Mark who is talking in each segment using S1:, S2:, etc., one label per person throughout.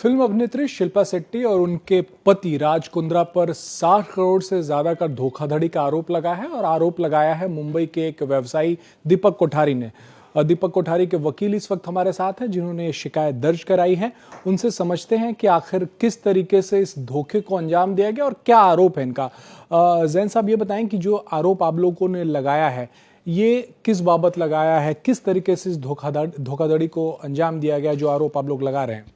S1: Film अभिनेत्री शिल्पा शेट्टी और उनके पति राज कुंद्रा पर 60 करोड़ से ज्यादा का धोखाधड़ी का आरोप लगा है और आरोप लगाया है मुंबई के एक व्यवसायी दीपक कोठारी ने। दीपक कोठारी के वकील इस वक्त हमारे साथ हैं जिन्होंने ये शिकायत दर्ज कराई है। उनसे समझते हैं कि आखिर किस तरीके से इस धोखे को अंजाम दिया गया और क्या आरोप है इनका। जैन साहब ये बताएं कि जो आरोप आप लोगों ने लगाया है ये किस बाबत लगाया है, किस तरीके से इस धोखाधड़ी को अंजाम दिया गया जो आरोप आप लोग लगा रहे हैं।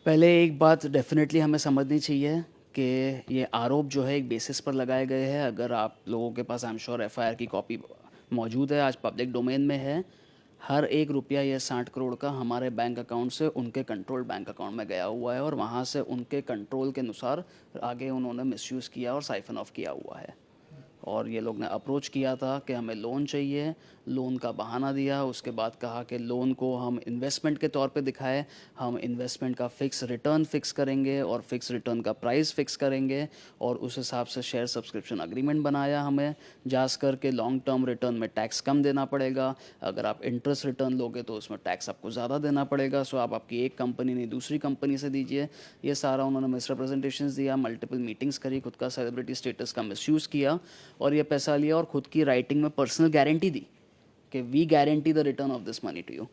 S2: पहले एक बात डेफिनेटली हमें समझनी चाहिए कि ये आरोप जो है एक बेसिस पर लगाए गए हैं। अगर आप लोगों के पास आई एम श्योर एफआईआर की कॉपी मौजूद है, आज पब्लिक डोमेन में है। हर एक रुपया ये 60 करोड़ का हमारे बैंक अकाउंट से उनके कंट्रोल बैंक अकाउंट में गया हुआ है और वहाँ से उनके कंट्रोल के अनुसार आगे उन्होंने मिसयूज़ किया और साइफन ऑफ किया हुआ है। और ये लोग ने अप्रोच किया था कि हमें लोन चाहिए, लोन का बहाना दिया, उसके बाद कहा कि लोन को हम इन्वेस्टमेंट के तौर पे दिखाए, हम इन्वेस्टमेंट का फ़िक्स रिटर्न फिक्स करेंगे और फिक्स रिटर्न का प्राइस फिक्स करेंगे और उस हिसाब से शेयर सब्सक्रिप्शन अग्रीमेंट बनाया हमें, जांच करके लॉन्ग टर्म रिटर्न में टैक्स कम देना पड़ेगा, अगर आप इंटरेस्ट रिटर्न लोगे तो उसमें टैक्स आपको ज़्यादा देना पड़ेगा, सो आप आपकी एक कंपनी नहीं दूसरी कंपनी से दीजिए। ये सारा उन्होंने मिसरिप्रेजेंटेशंस दिया, मल्टीपल मीटिंग्स करी, खुद का सेलिब्रिटी स्टेटस का मिसयूज़ किया और ये पैसा लिया और खुद की राइटिंग में पर्सनल गारंटी दी कि we guarantee the return of this money to you.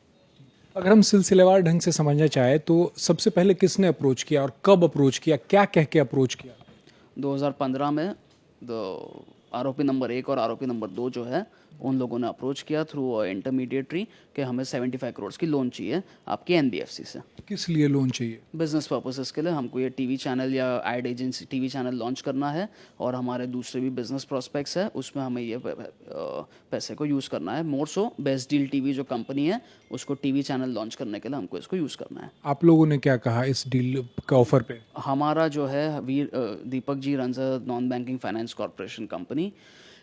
S1: अगर हम सिलसिलेवार ढंग से समझना चाहे तो सबसे पहले किसने अप्रोच किया और कब अप्रोच किया, क्या कह के अप्रोच किया?
S2: 2015 में आरोपी नंबर 1 और आरोपी नंबर 2 जो है उन लोगों ने अप्रोच किया थ्रू इंटरमीडिएटरी कि हमें 75 करोड़ की लोन चाहिए आपकी एनबीएफसी से।
S1: किस लिए लोन चाहिए?
S2: बिजनेस पर्पसेस के लिए हमको ये टीवी चैनल या ad agency TV channel launch करना है और हमारे दूसरे भी बिजनेस प्रोस्पेक्ट्स है, उसमें हमें ये पैसे को यूज़ करना है। मोर सो बेस्ट डील टीवी जो कंपनी है उसको टीवी चैनल लॉन्च करने के लिए हमको इसको यूज़ करना है।
S1: आप लोगों ने क्या कहा इस डील का ऑफर पे?
S2: हमारा जो है Deepak ji runs a non banking finance corporation company.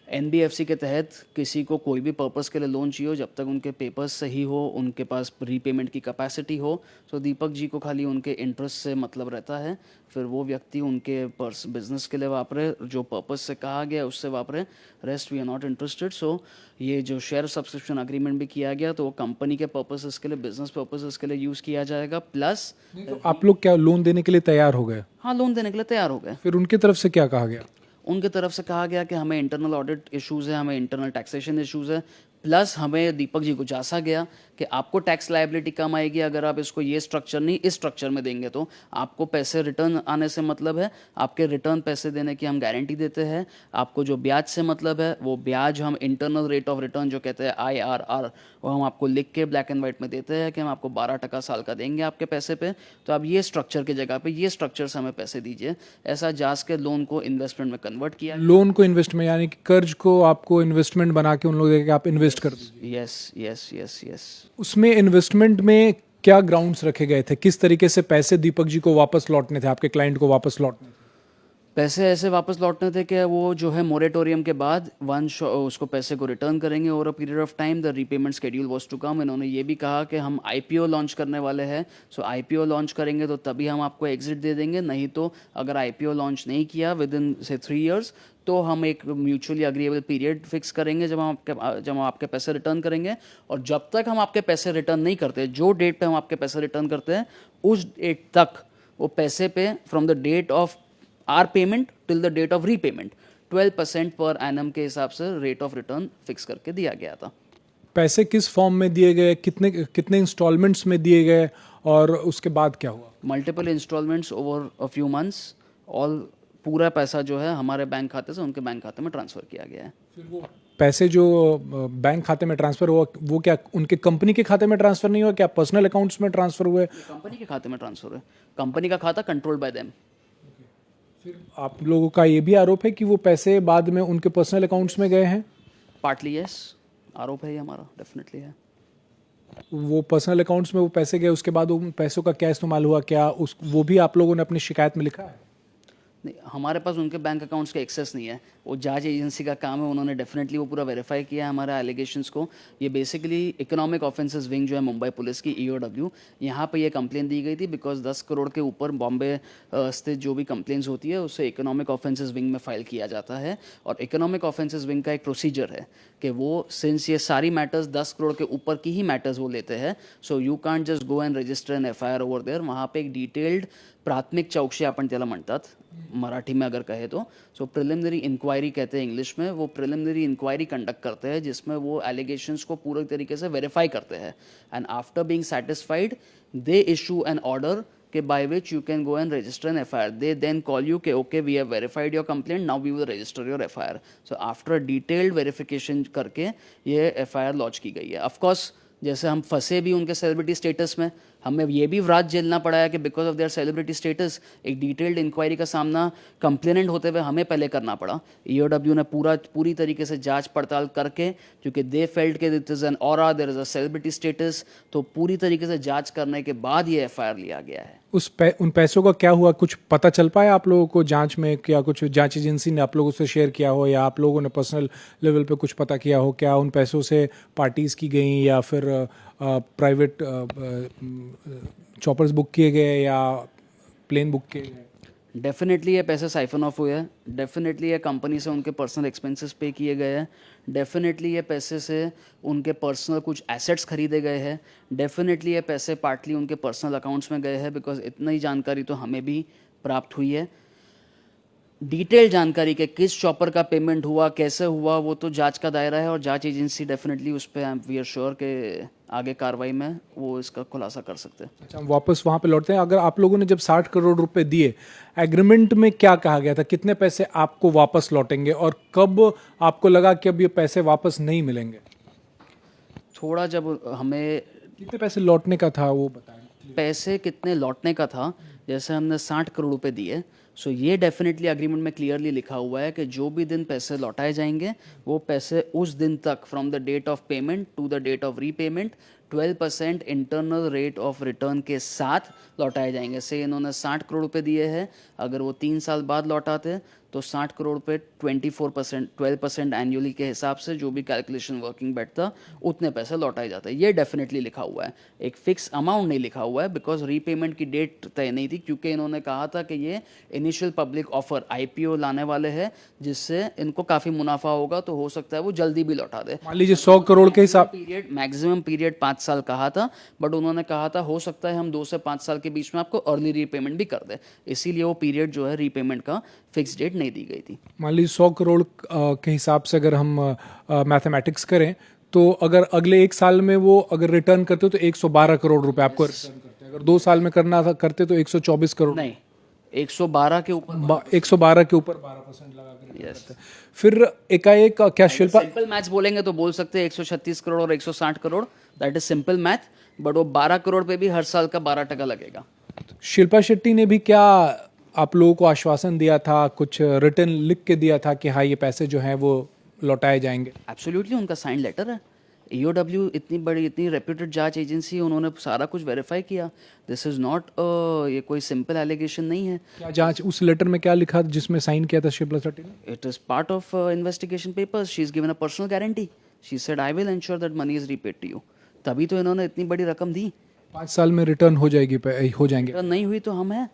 S2: NBFC के तहत किसी को कोई भी पर्पस के लिए लोन चाहिए हो, जब तक उनके पेपर्स सही हो, उनके पास रीपेमेंट की कैपेसिटी हो, तो दीपक जी को खाली उनके इंटरेस्ट से मतलब रहता है। फिर वो व्यक्ति उनके बिजनेस के लिए वापरे, जो पर्पस से कहा गया उससे वापरे, rest we are not interested. So ये जो शेयर सब्सक्रिप्शन अग्रीमेंट भी किया गया तो वो कंपनी के पर्पसेस के लिए, बिजनेस पर्पसेस के लिए यूज़ किया जाएगा। प्लस
S1: तो आप लोग क्या लोन देने के लिए तैयार हो गए?
S2: हाँ, लोन देने के लिए तैयार हो गए।
S1: फिर उनकी तरफ से क्या कहा गया?
S2: उनके तरफ से कहा गया कि हमें इंटरनल ऑडिट इश्यूज़ है, हमें इंटरनल टैक्सेशन इश्यूज़ है, प्लस हमें दीपक जी को जांचा गया कि आपको टैक्स लायबिलिटी कम आएगी अगर आप इसको ये स्ट्रक्चर नहीं इस स्ट्रक्चर में देंगे, तो आपको पैसे रिटर्न आने से मतलब है, आपके रिटर्न पैसे देने की हम गारंटी देते हैं। आपको जो ब्याज से मतलब है वो ब्याज हम इंटरनल रेट ऑफ रिटर्न जो कहते हैं IRR वो हम आपको लिख के ब्लैक एंड वाइट में देते हैं कि हम आपको 12% साल का देंगे आपके पैसे पे, तो आप ये स्ट्रक्चर की जगह पे ये स्ट्रक्चर से हमें पैसे दीजिए। ऐसा जांच के लोन को इन्वेस्टमेंट में कन्वर्ट किया।
S1: लोन को इन्वेस्टमेंट यानी कि कर्ज को आपको इन्वेस्टमेंट बना के उन लोगों देके आप इन्वेस्ट कर दीजिए।
S2: Yes yes yes yes.
S1: उसमें इन्वेस्टमेंट में क्या ग्राउंड्स रखे गए थे, किस तरीके से पैसे दीपक जी को वापस लौटने थे, आपके क्लाइंट को वापस लौटने थे?
S2: पैसे ऐसे वापस लौटने थे कि वो जो है मोरेटोरियम के बाद उसको पैसे को रिटर्न करेंगे over a period of time. The repayment schedule was to come. इन्होंने ये भी कहा कि हम आईपीओ लॉन्च करने वाले हैं, सो आईपीओ लॉन्च करेंगे तो तभी हम आपको एग्जिट दे देंगे, नहीं तो अगर आईपीओ लॉन्च नहीं किया विद इन से 3 इयर्स तो हम एक म्यूचुअली अग्रीएबल पीरियड फिक्स करेंगे जब हम आपके पैसे रिटर्न करेंगे। और जब तक हम आपके पैसे रिटर्न नहीं करते, जो डेट पे हम आपके पैसे रिटर्न करते हैं उस डेट तक वो पैसे पे from the date of our payment till the date of repayment 12% per annum के हिसाब से रेट ऑफ रिटर्न फिक्स करके दिया गया था।
S1: पैसे किस फॉर्म में दिए गए, कितने कितने इंस्टॉलमेंट्स में दिए गए और उसके बाद क्या हुआ?
S2: Multiple instalments over a few months. All पूरा पैसा जो है हमारे बैंक खाते से उनके बैंक खाते में ट्रांसफ़र किया गया है।
S1: फिर वो पैसे जो बैंक खाते में ट्रांसफर हुआ वो क्या उनके कंपनी के खाते में ट्रांसफर नहीं हुआ, क्या पर्सनल अकाउंट्स में ट्रांसफर हुए?
S2: कंपनी के खाते में ट्रांसफर हुए। कंपनी का खाता कंट्रोल्ड बाय देम।
S1: फिर आप लोगों का ये भी आरोप है कि वो पैसे बाद में उनके पर्सनल अकाउंट्स में गए हैं?
S2: पार्टली यस, आरोप है ये हमारा, डेफिनेटली है।
S1: वो पर्सनल अकाउंट्स में वो पैसे गए, उसके बाद उन पैसों का क्या इस्तेमाल हुआ, क्या उस वो भी आप लोगों ने अपनी शिकायत में लिखा है?
S2: नहीं, हमारे पास उनके बैंक अकाउंट्स का एक्सेस नहीं है, वो जांच एजेंसी का काम है, उन्होंने डेफिनेटली वो पूरा वेरीफाई किया है हमारे एलिगेशंस को। ये बेसिकली इकोनॉमिक ऑफेंसेस विंग जो है मुंबई पुलिस की EOW, यहाँ पे ये कंप्लेन दी गई थी बिकॉज 10 करोड़ के ऊपर बॉम्बे स्थित जो भी कंप्लेंट्स होती है उससे इकोनॉमिक ऑफेंसेस विंग में फाइल किया जाता है। और इकोनॉमिक ऑफेंसेस विंग का एक प्रोसीजर है कि वो सिंस ये सारी मैटर्स 10 करोड़ के ऊपर की ही मैटर्स वो लेते हैं, so you can't just go and register an FIR over there. वहाँ पे एक डिटेल्ड प्राथमिक चौकशी आपण त्याला म्हणतात मराठी में अगर कहे तो, सो प्रिलिमिनरी इंक्वायरी कहते हैं इंग्लिश में। वो प्रिलिमिनरी इंक्वायरी कंडक्ट करते हैं जिसमें वो एलिगेशंस को पूरे तरीके से वेरीफाई करते हैं and after being satisfied they issue an order के by which you can go and register an FIR. They then call you कि okay we have verified your complaint, now we will register your FIR. So after a detailed verification करके ये FIR launch की गई है। Of course जैसे हम फंसे भी उनके सेलिब्रिटी स्टेटस में, हमें ये भी व्रात झेलना पड़ा है कि because of their celebrity status एक डिटेल्ड इंक्वायरी का सामना कंप्लेनेंट होते हुए हमें पहले करना पड़ा। EOW ने पूरी तरीके से जांच पड़ताल करके, क्योंकि दे फेल्ट के that is an aura, there is a celebrity status, तो पूरी तरीके से जांच करने के बाद ये FIR लिया गया है।
S1: उन पैसों का क्या हुआ, कुछ पता चल पाया आप लोगों को जांच में? क्या कुछ जांच एजेंसी ने आप लोगों से शेयर किया हो या आप लोगों ने पर्सनल लेवल पे कुछ पता किया हो? क्या उन पैसों से पार्टीज की गई या फिर प्राइवेट चॉपर्स बुक किए गए या प्लेन बुक किए गए?
S2: डेफिनेटली ये पैसे साइफन ऑफ हुए हैं, डेफिनेटली ये कंपनी से उनके पर्सनल एक्सपेंसेस पे किए गए हैं, डेफिनेटली ये पैसे से उनके पर्सनल कुछ एसेट्स खरीदे गए हैं, डेफिनेटली ये पैसे पार्टली उनके पर्सनल अकाउंट्स में गए हैं बिकॉज इतना ही जानकारी तो हमें भी प्राप्त हुई है। डिटेल जानकारी के किस चॉपर का पेमेंट हुआ, कैसे हुआ, वो तो जांच का दायरा है और जांच एजेंसी डेफिनेटली उस पर वी आर श्योर के आगे कार्रवाई में वो इसका खुलासा कर सकते हैं।
S1: अच्छा, हम वापस वहाँ पे लौटते हैं। अगर आप लोगों ने जब 60 करोड़ रुपए दिए, एग्रीमेंट में क्या कहा गया था, कितने पैसे आपको वापस लौटेंगे और कब आपको लगा कि अब ये पैसे वापस नहीं मिलेंगे?
S2: थोड़ा जब हमें
S1: कितने पैसे लौटने का था वो बताएं।
S2: पैसे कितने लौटने का था, जैसे हमने 60 करोड़ रुपए दिए, सो ये डेफिनेटली एग्रीमेंट में क्लियरली लिखा हुआ है कि जो भी दिन पैसे लौटाए जाएंगे वो पैसे उस दिन तक from the date of payment to the date of repayment 12% internal rate of return के साथ लौटाए जाएंगे। से इन्होंने 60 करोड़ रुपए दिए हैं, अगर वो 3 साल बाद लौटाते तो 60 करोड़ पे 24% 12% एनुअली के हिसाब से जो भी कैलकुलेशन वर्किंग बैठता उतने पैसे लौटाए जाते हैं। ये डेफिनेटली लिखा हुआ है, एक फिक्स अमाउंट नहीं लिखा हुआ है बिकॉज रीपेमेंट की डेट तय नहीं थी, क्योंकि इन्होंने कहा था कि ये इनिशियल पब्लिक ऑफर IPO लाने वाले हैं जिससे इनको काफ़ी मुनाफा होगा, तो हो सकता है वो जल्दी भी लौटा दे।
S1: मान लीजिए 100 करोड़ के हिसाब
S2: पीरियड मैक्सिमम पीरियड 5 साल कहा था, बट उन्होंने कहा था हो सकता है हम 2 से 5 साल के बीच में आपको अर्ली रीपेमेंट भी कर दे, इसीलिए वो पीरियड जो है रीपेमेंट का फिक्स डेट नहीं दी गई थी।
S1: मान लीजिए 100 करोड़ के हिसाब से अगर हम मैथमेटिक्स करें तो अगर अगले 1 साल में वो अगर रिटर्न करते तो 112 करोड़ रुपए आपको रिटर्न करते हैं। अगर 2 साल में करना था करते तो 124 करोड़।
S2: नहीं, 112 के ऊपर
S1: 112 के ऊपर 12% लगा कर
S2: यस।
S1: फिर एकाएक क्या शिल्पा
S2: सिंपल मैथ्स बोलेंगे तो बोल सकते हैं 136 करोड़ और 160 crore, that is simple math, but वो 12 करोड़ पे भी हर साल का 12% लगेगा।
S1: शिल्पा शेट्टी ने भी क्या आप लोगों को आश्वासन दिया था, कुछ रिटर्न लिख के दिया था कि हाँ ये पैसे जो हैं वो लौटाए जाएंगे?
S2: एब्सोल्युटली उनका साइन लेटर है। EOW इतनी बड़ी इतनी रेप्यूटेड जांच एजेंसी है, उन्होंने सारा कुछ वेरीफाई किया। दिस इज नॉट ये कोई सिंपल एलिगेशन नहीं है।
S1: क्या जांच उस लेटर में क्या लिखा जिसमें साइन किया था शिल्पा शेट्टी ने?
S2: It is part of investigation papers, she is given a personal guarantee, she said I will ensure that money is repaid to you, तभी तो इन्होंने इतनी बड़ी रकम दी।
S1: 5 साल में रिटर्न हो जाएगी, हो जाएंगे।
S2: रिटर्न नहीं हुई तो हम है,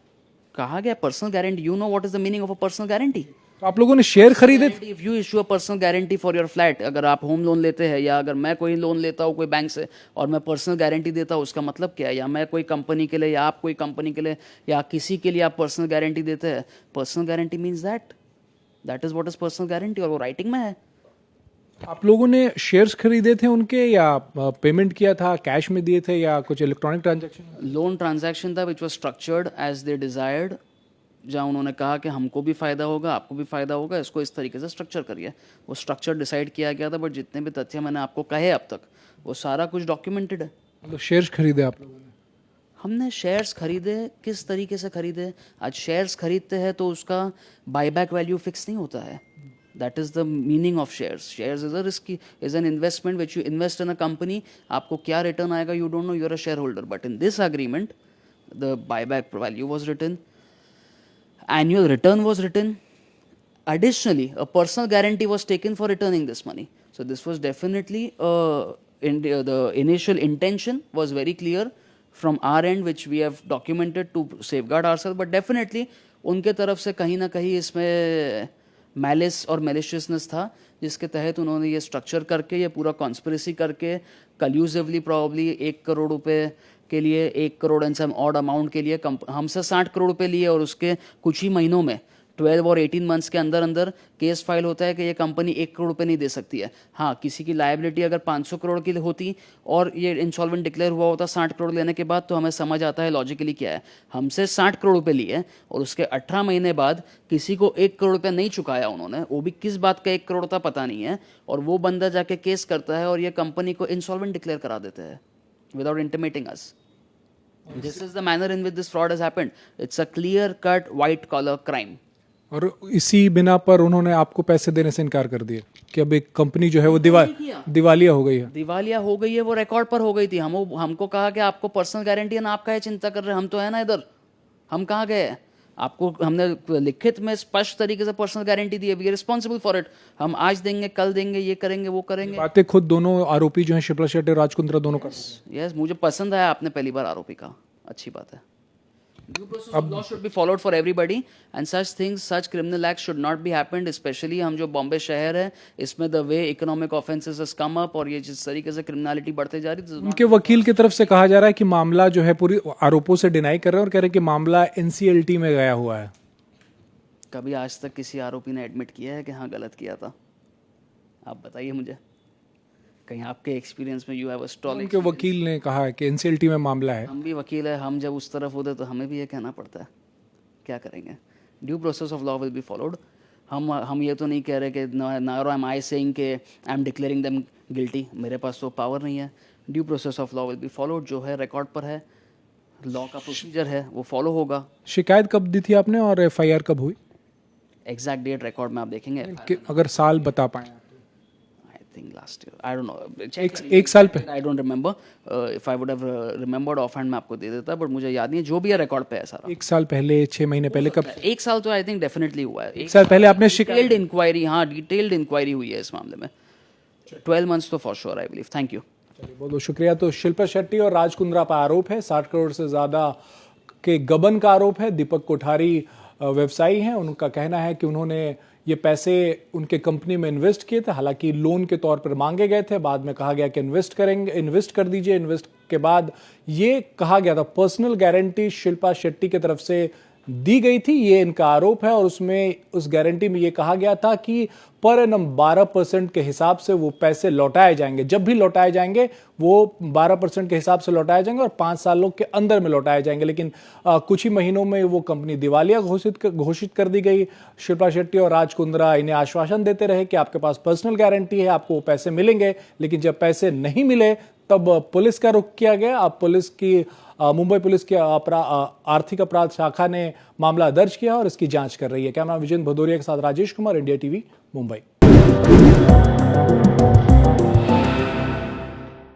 S2: कहा गया personal guarantee, you know what is the meaning of a personal guarantee?
S1: तो आप लोगों ने शेयर खरीदे?
S2: If you issue a personal guarantee for your flat, अगर आप होम लोन लेते हैं या अगर मैं कोई लोन लेता हूँ कोई बैंक से और मैं पर्सनल गारंटी देता हूँ, उसका मतलब क्या है? या मैं कोई कंपनी के लिए या आप कोई कंपनी के लिए या किसी के लिए आप पर्सनल गारंटी देते हैं, personal guarantee means that is what is personal guarantee, और वो राइटिंग में है।
S1: आप लोगों ने शेयर्स खरीदे थे उनके या पेमेंट किया था, कैश में दिए थे या कुछ इलेक्ट्रॉनिक ट्रांजैक्शन?
S2: लोन ट्रांजैक्शन था which was structured as they desired, जहाँ उन्होंने कहा कि हमको भी फ़ायदा होगा आपको भी फ़ायदा होगा, इसको इस तरीके से स्ट्रक्चर करिए। वो स्ट्रक्चर डिसाइड किया गया था, बट जितने भी तथ्य मैंने आपको कहे अब तक वो सारा कुछ डॉक्यूमेंटेड है।
S1: मतलब शेयर्स खरीदे आप लोगों ने?
S2: हमने शेयर्स खरीदे, किस तरीके से खरीदे? आज शेयर्स खरीदते हैं तो उसका बायबैक वैल्यू फिक्स नहीं होता है, that is the meaning of shares. Shares is a risky, is an investment which you invest in a company, आपको क्या रिटर्न आएगा you don't know, you are a shareholder, but in this agreement the buyback value was written annual return was written. Additionally, a personal guarantee was taken for returning this money. So this was definitely the initial intention was very clear from our end, which we have documented to safeguard ourselves. But definitely उनके तरफ से कहीं ना कहीं इसमें malice और मेलिशियसनेस था, जिसके तहत उन्होंने ये स्ट्रक्चर करके, ये पूरा कॉन्स्पिरेसी करके, कल्यूसिवली प्रॉब्ली 1 करोड़ रुपए के लिए, 1 crore and some odd amount के लिए हमसे 60 करोड़ रुपए लिए, और उसके कुछ ही महीनों में 12 और 18 मंथ्स के अंदर अंदर केस फाइल होता है कि ये कंपनी 1 करोड़ रुपए नहीं दे सकती है. हाँ, किसी की लायबिलिटी अगर 500 करोड़ की होती और ये इंसॉल्वेंट डिक्लेयर हुआ होता 60 करोड़ लेने के बाद, तो हमें समझ आता है लॉजिकली क्या है. हमसे 60 करोड़ रुपए लिए और उसके 18 महीने बाद किसी को 1 करोड़ रुपए नहीं चुकाया उन्होंने, वो भी किस बात का 1 करोड़ था पता नहीं है, और वो बंदा जाके केस करता है और ये कंपनी को इंसॉल्वेंट डिक्लेयर करा देते हैं without इंटिमेटिंग us. This is the manner in which this fraud has happened. It's a clear-cut white-collar crime.
S1: और इसी बिना पर उन्होंने आपको पैसे देने से इनकार कर दिया कि अब एक कंपनी जो है वो दिवालिया हो गई है.
S2: दिवालिया हो गई है, वो रिकॉर्ड पर हो गई थी. हमको कहा कि आपको पर्सनल गारंटी है ना, आप काहे चिंता कर रहे हैं, हम तो है ना इधर, हम कहाँ गए. आपको हमने लिखित में स्पष्ट तरीके से पर्सनल गारंटी दी है, we are responsible for it. हम आज देंगे, कल देंगे, ये करेंगे, वो करेंगे.
S1: बातें खुद दोनों आरोपी जो हैं, शिप्रा शेट्टी और राज कुंद्रा दोनों कर.
S2: यस, मुझे पसंद आया आपने पहली बार आरोपी का, अच्छी बात है. Due process of law should be followed for everybody, and such things, such criminal acts should not be happened. Especially हम जो बॉम्बे शहर है, इसमें the way economic offenses has come up, और ये जिस तरीके से क्रिमिनलिटी बढ़ते जा रही है.
S1: उनके वकील की तरफ से कहा जा रहा है कि मामला जो है पूरी आरोपों से डिनाई कर रहे हैं और कह रहे हैं कि मामला NCLT में गया हुआ है.
S2: कभी आज तक किसी आरोपी ने एडमिट किया है कि हाँ गलत किया था? आप बताइए मुझे, कहीं आपके एक्सपीरियंस में यू हैव अ स्ट्रॉन्ग.
S1: उनके वकील ने कहा है कि NCLT में मामला है.
S2: हम भी वकील है, हम जब उस तरफ होते तो हमें भी ये कहना पड़ता है, क्या करेंगे. Due process of law will be followed. हम ये तो नहीं कह रहे कि नारो एम आई सेइंग कि I am declaring them guilty, मेरे पास तो पावर नहीं है. Due process of law will be followed, जो है रिकॉर्ड पर है, लॉ का प्रोसीजर है, वो फॉलो होगा.
S1: शिकायत कब दी थी आपने और FIR कब हुई?
S2: एग्जैक्ट डेट रिकॉर्ड में आप देखेंगे.
S1: अगर साल बता पाए.
S2: Last year, I don't know.
S1: एक साल पहले.
S2: I don't remember. If I would have remembered offhand, मैं आपको दे देता, but मुझे याद नहीं है. जो भी है रिकॉर्ड पे है सारा.
S1: 1 साल पहले, 6 महीने पहले, कब?
S2: 1 साल तो आई थिंक डेफिनेटली हुआ है.
S1: 1 साल पहले आपने
S2: डिटेल्ड इंक्वायरी, हाँ डिटेल्ड इंक्वायरी हुई है इस मामले में. 12 मंथ्स तो for sure I believe. Thank you.
S1: चलिए, बहुत बहुत शुक्रिया. तो शिल्पा शेट्टी और राज कुंद्रा पर आरोप है, 60 करोड़ से ज्यादा के गबन का आरोप है. दीपक कोठारी व्यवसायी हैं, उनका कहना है कि उन्होंने ये पैसे उनके कंपनी में इन्वेस्ट किए थे, हालांकि लोन के तौर पर मांगे गए थे. बाद में कहा गया कि इन्वेस्ट कर दीजिए. इन्वेस्ट के बाद ये कहा गया था पर्सनल गारंटी शिल्पा शेट्टी की तरफ से दी गई थी, ये इनका आरोप है. और उसमें उस गारंटी में ये कहा गया था कि पर एनम 12% के हिसाब से वो पैसे लौटाए जाएंगे. जब भी लौटाए जाएंगे वो 12% के हिसाब से लौटाए जाएंगे और 5 सालों के अंदर में लौटाए जाएंगे. लेकिन कुछ ही महीनों में वो कंपनी दिवालिया घोषित कर दी गई. शिल्पा शेट्टी और राज कुंद्रा इन्हें आश्वासन देते रहे कि आपके पास पर्सनल गारंटी है, आपको वो पैसे मिलेंगे. लेकिन जब पैसे नहीं मिले तब पुलिस का रुख किया गया. अब पुलिस की मुंबई पुलिस की आर्थिक अपराध शाखा ने मामला दर्ज किया और इसकी जांच कर रही है. कैमरा विजय भदौरिया के साथ राजेश कुमार, इंडिया टीवी, मुंबई.